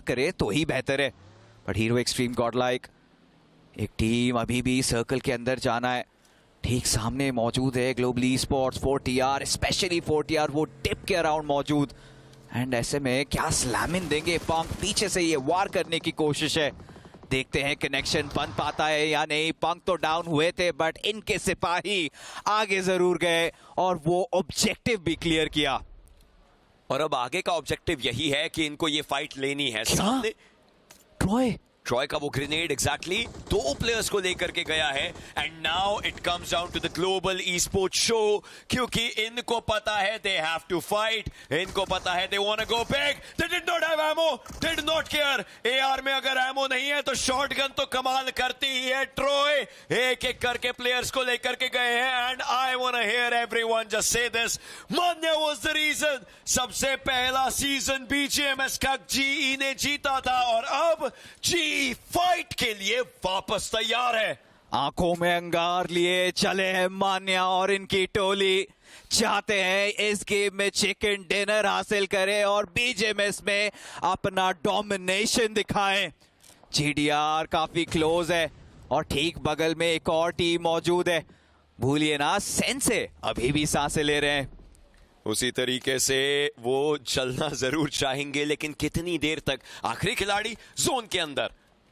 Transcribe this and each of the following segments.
करे तो ही बेहतर है। बट हीरो एक्सट्रीम गॉडलाइक, एक टीम अभी भी सर्कल के अंदर जाना है। ठीक सामने मौजूद है global e sports 4TR, specially 4TR वो टिप के अराउंड मौजूद। एंड ऐसे में क्या स्लैमिंग देंगे पंक, पीछे से ये वार करने की कोशिश है। देखते हैं कनेक्शन बन पाता है या नहीं। पंक तो डाउन हुए थे बट इनके सिपाही आगे जरूर गए और वो ऑब्जेक्टिव भी क्लियर किया। और अब आगे का ऑब्जेक्टिव यही है कि इनको ये फाइट लेनी है। सामने ट्रॉय का वो ग्रेनेड एग्जैक्टली 2 प्लेयर्स को लेकर के गया है। And now it comes down to the global esports show, क्योंकि इनको पता है दे हैव टू फाइट, इनको पता है they want to go big, they did not have ammo, they did not care. AR में अगर एमो नहीं है तो शॉटगन तो कमाल करती ही है। ट्रॉय एक एक करके प्लेयर्स को लेकर के गए हैं। And I want to hear everyone just say this, Manya was the reason सबसे पहला सीजन बीजीएमएस का जीई ने जीता था और अब जी फाइट के लिए वापस तैयार है। आंखों में अंगार लिए चले हैं मान्या और इनकी टोली। चाहते हैं इस गेम में चिकन डिनर हासिल करें और बीजेएमएस में अपना डोमिनेशन दिखाएं। जीडीआर काफी क्लोज है और ठीक बगल में एक और टीम मौजूद है। भूलिए ना सेंसे अभी भी सांसें ले रहे हैं। उसी तरीके से वो चलना जरूर चाहेंगे, लेकिन कितनी देर तक। आखिरी खिलाड़ी जोन के अंदर,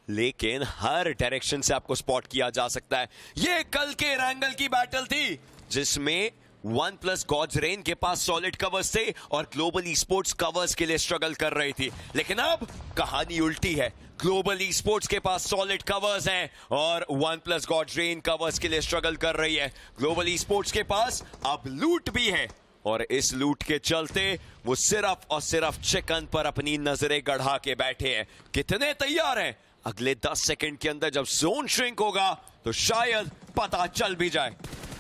लेकिन हर डायरेक्शन से आपको स्पॉट किया जा सकता है। ये कल के रैंगल की बैटल थी जिसमें OnePlus गॉड्स रेन के पास सॉलिड कवर्स थे और ग्लोबल ई स्पोर्ट्स कवर्स के लिए स्ट्रगल कर रही थी। लेकिन अब कहानी उल्टी है, ग्लोबल ई स्पोर्ट्स के पास सॉलिड कवर्स हैं और OnePlus गॉड्स रेन कवर्स के लिए स्ट्रगल कर रही है। ग्लोबल ई स्पोर्ट्स के पास अब लूट भी है और इस लूट के चलते वो सिर्फ और सिर्फ चिकन पर अपनी नजरें गढ़ा के बैठे हैं। कितने तैयार हैं? अगले 10 सेकंड के अंदर जब जोन श्रिंक होगा तो शायद पता चल भी जाए।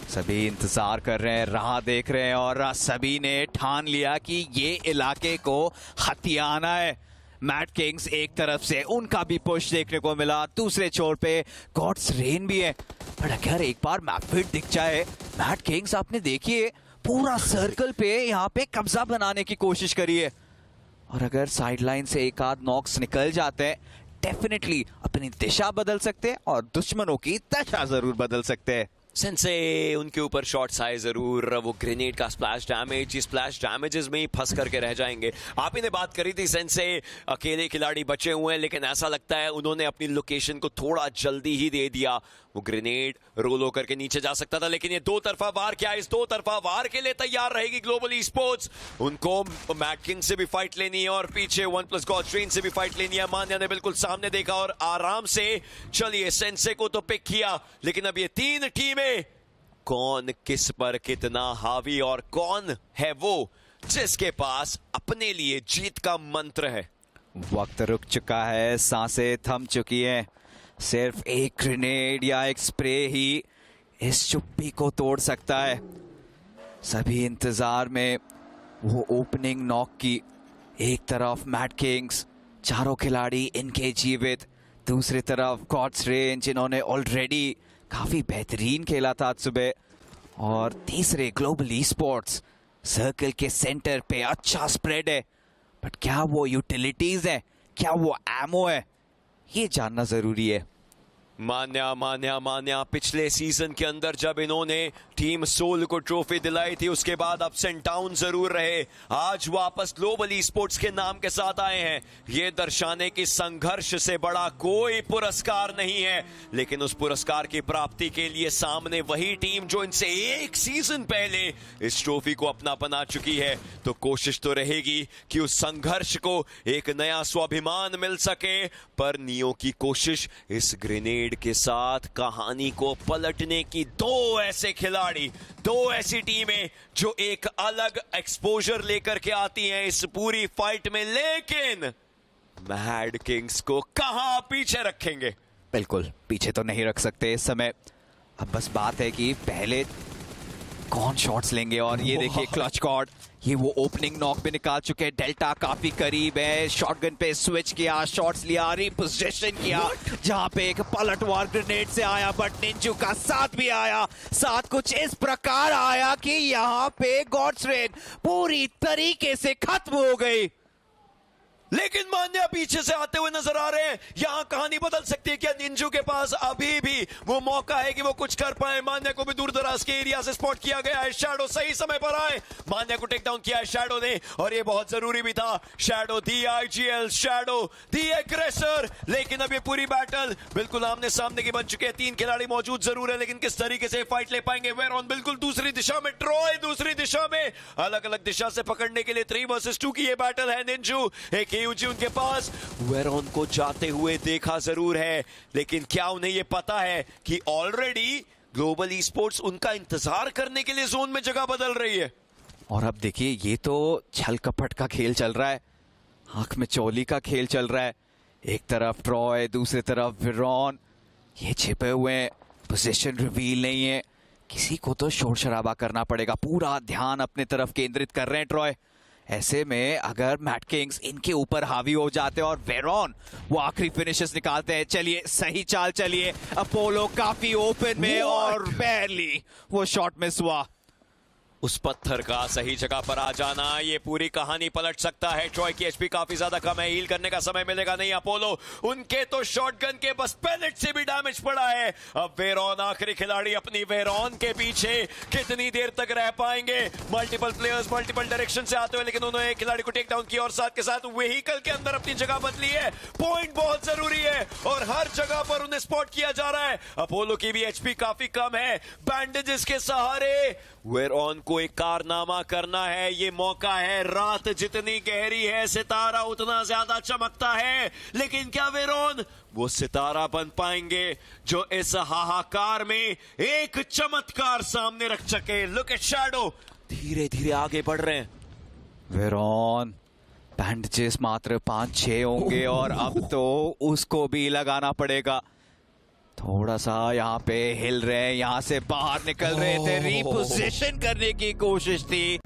सभी इंतजार कर रहे हैं, राह देख रहे हैं और सभी ने ठान लिया कि ये इलाके को हथियाना है। मैट किंग्स एक तरफ से उनका भी पुश देखने को मिला, दूसरे छोर पे गॉड्स रेन भी है। पर अगर एक बार मैप फिट दिख जाए, मैट किंग्स आपने देखिए पूरा सर्कल पे यहाँ पे कब्जा बनाने की कोशिश करी है। और अगर साइडलाइन से एक आध नॉक्स निकल जाते हैं, डेफिनेटली अपनी दिशा बदल सकते हैं और दुश्मनों की दशा जरूर बदल सकते हैं। सेंसे उनके ऊपर शॉट्स आए जरूर, वो ग्रेनेड का स्प्लैश डैमेज, स्प्लैश डैमेजेस में ही फंस करके रह जाएंगे। आप ही ने बात करी थी सेंसे अकेले खिलाड़ी बचे हुए हैं, लेकिन ऐसा लगता है उन्होंने अपनी लोकेशन को थोड़ा जल्दी ही दे दिया। वो ग्रेनेड रोल होकर के नीचे जा सकता था, लेकिन ये 2 तरफा वार, क्या इस 2 तरफा वार के लिए तैयार रहेगी ग्लोबल ई स्पोर्ट्स? उनको मैट किंग से भी फाइट लेनी है और पीछे OnePlus गॉड्स रेन से भी फाइट लेनी है। मान्या ने बिल्कुल सामने देखा और आराम से चलिए सेंसे को तो पिक किया, लेकिन अब ये 3 टीमें कौन किस पर कितना हावी और कौन है वो जिसके पास अपने लिए जीत का मंत्र है। वक्त रुक चुका है, सांसें थम चुकी हैं। सिर्फ एक ग्रेनेड या एक स्प्रे ही इस चुप्पी को तोड़ सकता है। सभी इंतजार में वो ओपनिंग नॉक की। एक तरफ मैट किंग्स, चारों खिलाड़ी इनके जीवित, दूसरी तरफ गॉड्स रेन जिन्होंने ऑलरेडी काफी बेहतरीन खेला था आज सुबह, और तीसरे ग्लोबल ई स्पोर्ट्स सर्कल के सेंटर पे अच्छा स्प्रेड है। बट क्या वो यूटिलिटीज है, क्या वो एमो है, ये जानना जरूरी है। मान्या पिछले सीजन के अंदर जब इन्होंने टीम सोल को ट्रॉफी दिलाई थी, उसके बाद अप्स एंड डाउन जरूर रहे, आज वापस ग्लोबल ई स्पोर्ट्स के नाम के साथ आए हैं। ये दर्शाने की संघर्ष से बड़ा कोई पुरस्कार नहीं है, लेकिन उस पुरस्कार की प्राप्ति के लिए सामने वही टीम जो इनसे 1 सीजन पहले इस ट्रॉफी को अपना बना चुकी है। तो कोशिश तो रहेगी कि उस संघर्ष को एक नया स्वाभिमान मिल सके, पर नियो की कोशिश इस ग्रेनेड के साथ कहानी को पलटने की। 2 ऐसे खिलाड़ी, 2 ऐसी टीमें जो एक अलग एक्सपोजर लेकर के आती हैं इस पूरी फाइट में, लेकिन मैड किंग्स को कहां पीछे रखेंगे? बिल्कुल पीछे तो नहीं रख सकते इस समय। अब बस बात है कि पहले कौन शॉट्स लेंगे। और ये देखिए क्लच कॉर्ड, ये वो ओपनिंग नॉक पे निकाल चुके हैं। डेल्टा काफी करीब है, शॉटगन पे स्विच किया, शॉट्स लिया, रिपोजिशन किया, जहां पे एक पलटवार ग्रेनेड से आया, बट निंजू का साथ भी आया। साथ कुछ इस प्रकार आया कि यहाँ पे गॉड्स रेन पूरी तरीके से खत्म हो गई। लेकिन मान्या पीछे से आते हुए नजर आ रहे हैं। यहां कहानी बदल सकती है। क्या निंजू के पास अभी भी वो मौका है कि वो कुछ कर पाए? मान्या को भी दूर दराज के एरिया से स्पॉट किया गया है। शैडो सही समय पर आए, मान्या को टेक डाउन किया है शैडो ने, और ये बहुत जरूरी भी था। शैडो दी आईजीएल, शैडो दी एग्रेसर। लेकिन अब ये पूरी बैटल बिल्कुल आमने सामने की बन चुके हैं। 3 खिलाड़ी मौजूद जरूर है, लेकिन किस तरीके से फाइट ले पाएंगे? वेरॉन बिल्कुल दूसरी दिशा में, ट्रॉय दूसरी दिशा में, अलग अलग दिशा से पकड़ने के लिए 3 वर्सेस 2 की ये बैटल है। निंजू एक यूजी उनके पास, वेरॉन को जाते हुए देखा जरूर है, लेकिन क्या उन्हें ये पता है कि ऑलरेडी ग्लोबल ई स्पोर्ट्स उनका इंतजार करने के लिए जोन में जगह बदल रही है? और अब देखिए, ये तो छल कपट का खेल चल रहा है, आंख में चोली का खेल चल रहा है। एक तरफ ट्रॉय, दूसरी तरफ वेरॉन, ये छिपे हुए हैं, पोजीशन रिवील नहीं है। किसी को तो शोर शराबा करना पड़ेगा। पूरा ध्यान अपने तरफ केंद्रित कर रहे हैं ट्रॉय। ऐसे में अगर मैट किंग्स इनके ऊपर हावी हो जाते हैं और वेरॉन वो आखिरी फिनिशेस निकालते हैं, चलिए सही चाल चलिए। अपोलो काफी ओपन में और बैरली वो शॉट मिस हुआ। उस पत्थर का सही जगह पर आ जाना, ये पूरी कहानी पलट सकता है। ट्रॉय की एचपी काफी ज्यादा कम है, हील करने का समय मिलेगा नहीं अपोलो। उनके तो शॉटगन के बस पैलेट से भी डैमेज पड़ा है। अब वेरॉन आखिरी खिलाड़ी अपनी वेरॉन के पीछे कितनी देर तक रह पाएंगे? मल्टीपल प्लेयर्स मल्टीपल डायरेक्शन से आते हुए, लेकिन उन्होंने एक खिलाड़ी को टेक डाउन किया और साथ के साथ व्हीकल के अंदर अपनी जगह बदली है। पॉइंट बहुत जरूरी है और हर जगह पर उन्हें स्पॉट किया जा रहा है। अपोलो की भी एचपी काफी कम है, बैंडेजेस के सहारे वेरॉन को एक कारनामा करना है। ये मौका है, रात जितनी गहरी है सितारा उतना ज्यादा चमकता है। लेकिन क्या वेरॉन वो सितारा बन पाएंगे जो इस हाहाकार में एक चमत्कार सामने रख सके? लुक एट शैडो, धीरे धीरे आगे बढ़ रहे हैं। वेरॉन बैंडेजेस मात्र 5-6 होंगे और अब तो उसको भी लगाना पड़ेगा। थोड़ा सा यहाँ पे हिल रहे हैं, यहाँ से बाहर निकल रहे थे, रीपोजिशन करने की कोशिश थी,